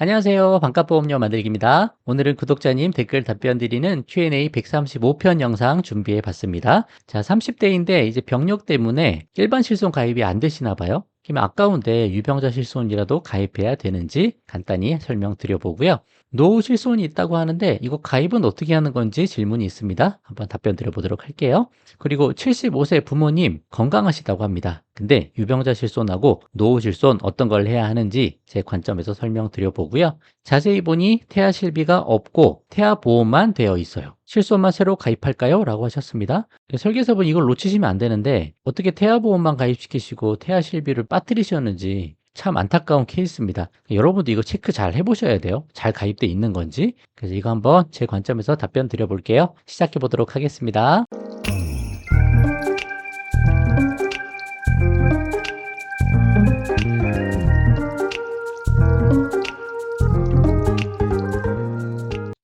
안녕하세요. 반값보험료 만들기입니다. 오늘은 구독자님 댓글 답변 드리는 Q&A 135편 영상 준비해 봤습니다. 자, 30대인데 이제 병력 때문에 일반 실손 가입이 안 되시나 봐요. 그러면 아까운데 유병자 실손이라도 가입해야 되는지 간단히 설명드려 보고요. 노후 실손이 있다고 하는데 이거 가입은 어떻게 하는 건지 질문이 있습니다. 한번 답변 드려보도록 할게요. 그리고 75세 부모님 건강하시다고 합니다. 근데 유병자 실손하고 노후 실손 어떤 걸 해야 하는지 제 관점에서 설명드려 보고요. 자세히 보니 태아 실비가 없고 태아 보험만 되어 있어요. 실손만 새로 가입할까요? 라고 하셨습니다. 설계사분 이걸 놓치시면 안 되는데 어떻게 태아 보험만 가입시키시고 태아 실비를 빠뜨리셨는지 참 안타까운 케이스입니다. 여러분도 이거 체크 잘 해보셔야 돼요. 잘 가입돼 있는 건지. 그래서 이거 한번 제 관점에서 답변 드려볼게요. 시작해 보도록 하겠습니다.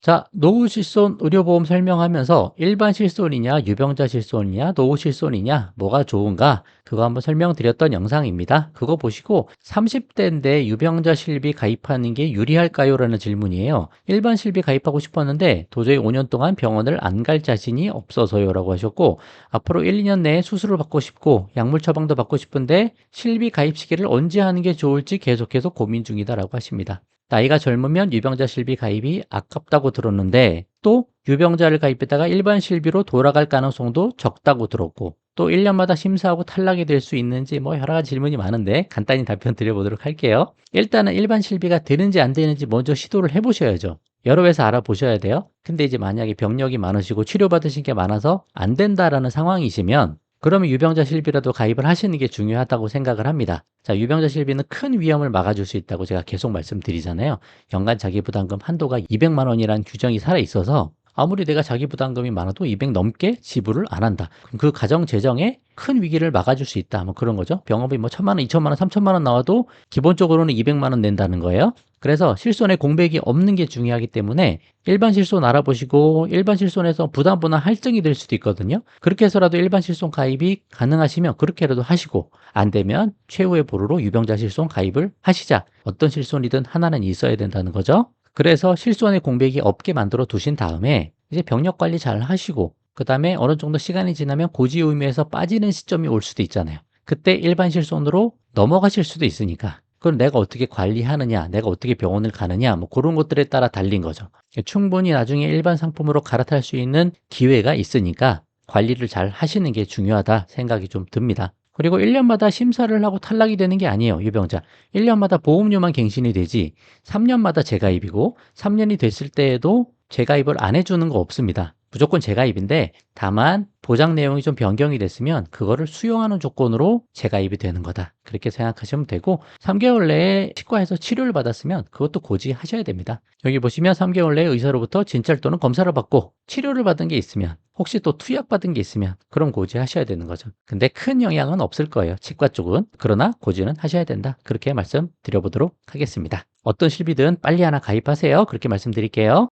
자, 노후 실손 의료보험 설명하면서 일반 실손이냐, 유병자 실손이냐, 노후 실손이냐, 뭐가 좋은가? 그거 한번 설명드렸던 영상입니다. 그거 보시고 30대인데 유병자 실비 가입하는 게 유리할까요? 라는 질문이에요. 일반 실비 가입하고 싶었는데 도저히 5년 동안 병원을 안 갈 자신이 없어서요 라고 하셨고, 앞으로 1, 2년 내에 수술을 받고 싶고 약물 처방도 받고 싶은데 실비 가입 시기를 언제 하는 게 좋을지 계속해서 고민 중이다 라고 하십니다. 나이가 젊으면 유병자 실비 가입이 아깝다고 들었는데 또 유병자를 가입했다가 일반 실비로 돌아갈 가능성도 적다고 들었고 또 1년마다 심사하고 탈락이 될 수 있는지 뭐 여러 가지 질문이 많은데 간단히 답변 드려보도록 할게요. 일단은 일반 실비가 되는지 안 되는지 먼저 시도를 해보셔야죠. 여러 회사 알아보셔야 돼요. 근데 이제 만약에 병력이 많으시고 치료받으신 게 많아서 안 된다라는 상황이시면 그러면 유병자 실비라도 가입을 하시는 게 중요하다고 생각을 합니다. 자, 유병자 실비는 큰 위험을 막아줄 수 있다고 제가 계속 말씀드리잖아요. 연간 자기부담금 한도가 200만 원이라는 규정이 살아 있어서 아무리 내가 자기부담금이 많아도 200 넘게 지불을 안 한다. 그럼 그 가정 재정에 큰 위기를 막아줄 수 있다. 뭐 그런 거죠. 병원비 뭐 1,000만 원, 2,000만 원, 3,000만 원 나와도 기본적으로는 200만 원 낸다는 거예요. 그래서 실손에 공백이 없는 게 중요하기 때문에 일반 실손 알아보시고 일반 실손에서 부담보나 할증이 될 수도 있거든요. 그렇게 해서라도 일반 실손 가입이 가능하시면 그렇게라도 하시고 안 되면 최후의 보루로 유병자 실손 가입을 하시자. 어떤 실손이든 하나는 있어야 된다는 거죠. 그래서 실손의 공백이 없게 만들어 두신 다음에 이제 병력 관리 잘 하시고 그 다음에 어느 정도 시간이 지나면 고지의무에서 빠지는 시점이 올 수도 있잖아요. 그때 일반 실손으로 넘어가실 수도 있으니까 그걸 내가 어떻게 관리하느냐, 내가 어떻게 병원을 가느냐, 뭐 그런 것들에 따라 달린 거죠. 충분히 나중에 일반 상품으로 갈아탈 수 있는 기회가 있으니까 관리를 잘 하시는 게 중요하다 생각이 좀 듭니다. 그리고 1년마다 심사를 하고 탈락이 되는 게 아니에요, 유병자. 1년마다 보험료만 갱신이 되지 3년마다 재가입이고 3년이 됐을 때에도 재가입을 안 해주는 거 없습니다. 무조건 재가입인데 다만 보장 내용이 좀 변경이 됐으면 그거를 수용하는 조건으로 재가입이 되는 거다. 그렇게 생각하시면 되고 3개월 내에 치과에서 치료를 받았으면 그것도 고지하셔야 됩니다. 여기 보시면 3개월 내에 의사로부터 진찰 또는 검사를 받고 치료를 받은 게 있으면 혹시 또 투약 받은 게 있으면 그럼 고지하셔야 되는 거죠. 근데 큰 영향은 없을 거예요. 치과 쪽은. 그러나 고지는 하셔야 된다. 그렇게 말씀드려보도록 하겠습니다. 어떤 실비든 빨리 하나 가입하세요. 그렇게 말씀드릴게요.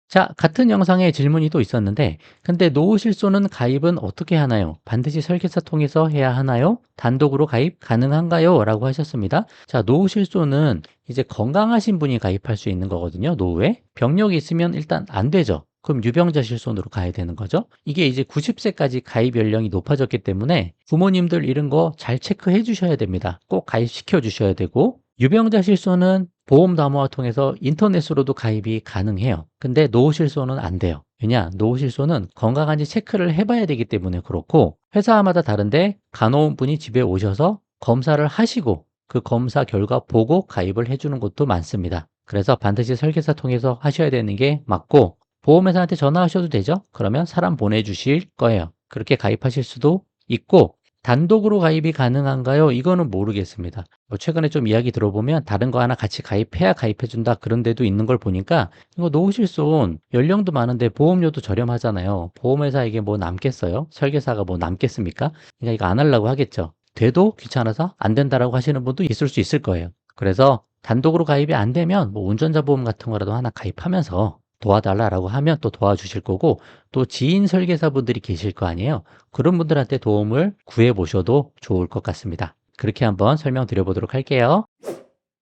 자, 같은 영상에 질문이 또 있었는데 근데 노후 실손은 가입은 어떻게 하나요? 반드시 설계사 통해서 해야 하나요? 단독으로 가입 가능한가요? 라고 하셨습니다. 자, 노후 실손은 이제 건강하신 분이 가입할 수 있는 거거든요. 노후에. 병력이 있으면 일단 안 되죠. 그럼 유병자 실손으로 가야 되는 거죠. 이게 이제 90세까지 가입 연령이 높아졌기 때문에 부모님들 이런 거 잘 체크해 주셔야 됩니다. 꼭 가입시켜 주셔야 되고 유병자 실손은 보험 담화를 통해서 인터넷으로도 가입이 가능해요. 근데 노후 실손은 안 돼요. 왜냐? 노후 실손은 건강한지 체크를 해봐야 되기 때문에 그렇고 회사마다 다른데 간호원분이 집에 오셔서 검사를 하시고 그 검사 결과 보고 가입을 해주는 곳도 많습니다. 그래서 반드시 설계사 통해서 하셔야 되는 게 맞고 보험회사한테 전화하셔도 되죠? 그러면 사람 보내주실 거예요. 그렇게 가입하실 수도 있고 단독으로 가입이 가능한가요? 이거는 모르겠습니다. 최근에 좀 이야기 들어보면 다른 거 하나 같이 가입해야 가입해준다 그런 데도 있는 걸 보니까 이거 노후실손 연령도 많은데 보험료도 저렴하잖아요. 보험회사에게 뭐 남겠어요? 설계사가 뭐 남겠습니까? 그러니까 이거 안 하려고 하겠죠. 돼도 귀찮아서 안 된다라고 하시는 분도 있을 수 있을 거예요. 그래서 단독으로 가입이 안 되면 뭐 운전자 보험 같은 거라도 하나 가입하면서 도와달라라고 하면 또 도와주실 거고 또 지인 설계사분들이 계실 거 아니에요. 그런 분들한테 도움을 구해 보셔도 좋을 것 같습니다. 그렇게 한번 설명드려 보도록 할게요.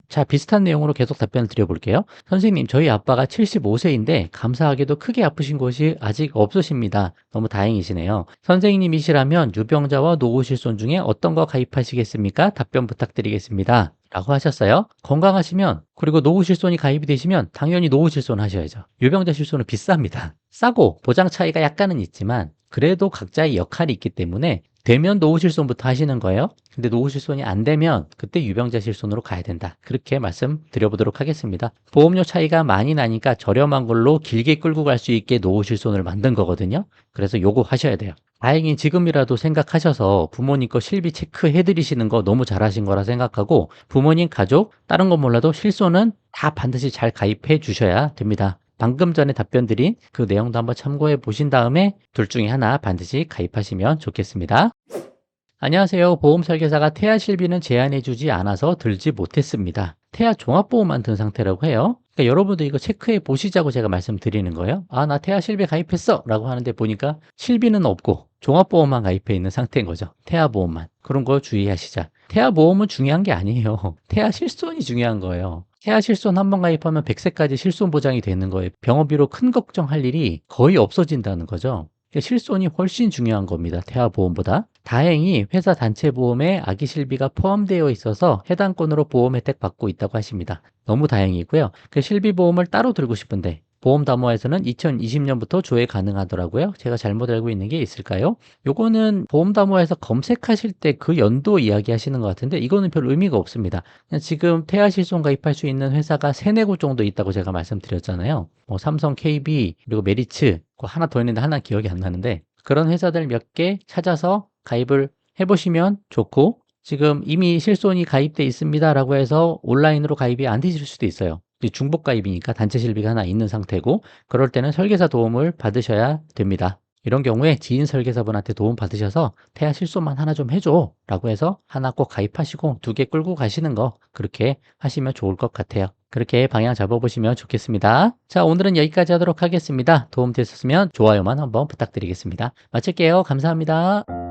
자, 비슷한 내용으로 계속 답변을 드려볼게요. 선생님, 저희 아빠가 75세인데 감사하게도 크게 아프신 곳이 아직 없으십니다. 너무 다행이시네요. 선생님이시라면 유병자와 노후실손 중에 어떤 거 가입하시겠습니까? 답변 부탁드리겠습니다. 라고 하셨어요. 건강하시면, 그리고 노후실손이 가입이 되시면 당연히 노후실손 하셔야죠. 유병자 실손은 비쌉니다. 싸고 보장 차이가 약간은 있지만 그래도 각자의 역할이 있기 때문에 되면 노후실손부터 하시는 거예요. 근데 노후실손이 안 되면 그때 유병자 실손으로 가야 된다. 그렇게 말씀드려보도록 하겠습니다. 보험료 차이가 많이 나니까 저렴한 걸로 길게 끌고 갈 수 있게 노후실손을 만든 거거든요. 그래서 요거 하셔야 돼요. 다행히 지금이라도 생각하셔서 부모님 거 실비 체크해 드리시는 거 너무 잘하신 거라 생각하고 부모님 가족 다른 건 몰라도 실손은 다 반드시 잘 가입해 주셔야 됩니다. 방금 전에 답변 드린 그 내용도 한번 참고해 보신 다음에 둘 중에 하나 반드시 가입하시면 좋겠습니다. 안녕하세요. 보험 설계사가 태아 실비는 제한해 주지 않아서 들지 못했습니다. 태아 종합보험만 든 상태라고 해요. 그러니까 여러분도 이거 체크해 보시자고 제가 말씀드리는 거예요. 아, 나 태아 실비 가입했어 라고 하는데 보니까 실비는 없고 종합보험만 가입해 있는 상태인 거죠. 태아보험만. 그런 거 주의하시자. 태아보험은 중요한 게 아니에요. 태아 실손이 중요한 거예요. 태아 실손 한 번 가입하면 100세까지 실손 보장이 되는 거예요. 병원비로 큰 걱정할 일이 거의 없어진다는 거죠. 실손이 훨씬 중요한 겁니다. 태아보험보다. 다행히 회사 단체 보험에 아기 실비가 포함되어 있어서 해당 건으로 보험 혜택 받고 있다고 하십니다. 너무 다행이고요. 그 실비보험을 따로 들고 싶은데 보험담보에서는 2020년부터 조회 가능하더라고요. 제가 잘못 알고 있는 게 있을까요? 요거는 보험담보에서 검색하실 때 그 연도 이야기 하시는 것 같은데 이거는 별 의미가 없습니다. 그냥 지금 태아실손 가입할 수 있는 회사가 3-4곳 정도 있다고 제가 말씀드렸잖아요. 뭐 삼성, KB, 그리고 메리츠, 하나 더 있는데 하나 기억이 안 나는데 그런 회사들 몇 개 찾아서 가입을 해보시면 좋고 지금 이미 실손이 가입돼 있습니다 라고 해서 온라인으로 가입이 안 되실 수도 있어요. 중복 가입이니까 단체 실비가 하나 있는 상태고 그럴 때는 설계사 도움을 받으셔야 됩니다. 이런 경우에 지인 설계사분한테 도움 받으셔서 태아 실손만 하나 좀 해줘 라고 해서 하나 꼭 가입하시고 2개 끌고 가시는 거 그렇게 하시면 좋을 것 같아요. 그렇게 방향 잡아보시면 좋겠습니다. 자, 오늘은 여기까지 하도록 하겠습니다. 도움 되셨으면 좋아요만 한번 부탁드리겠습니다. 마칠게요. 감사합니다.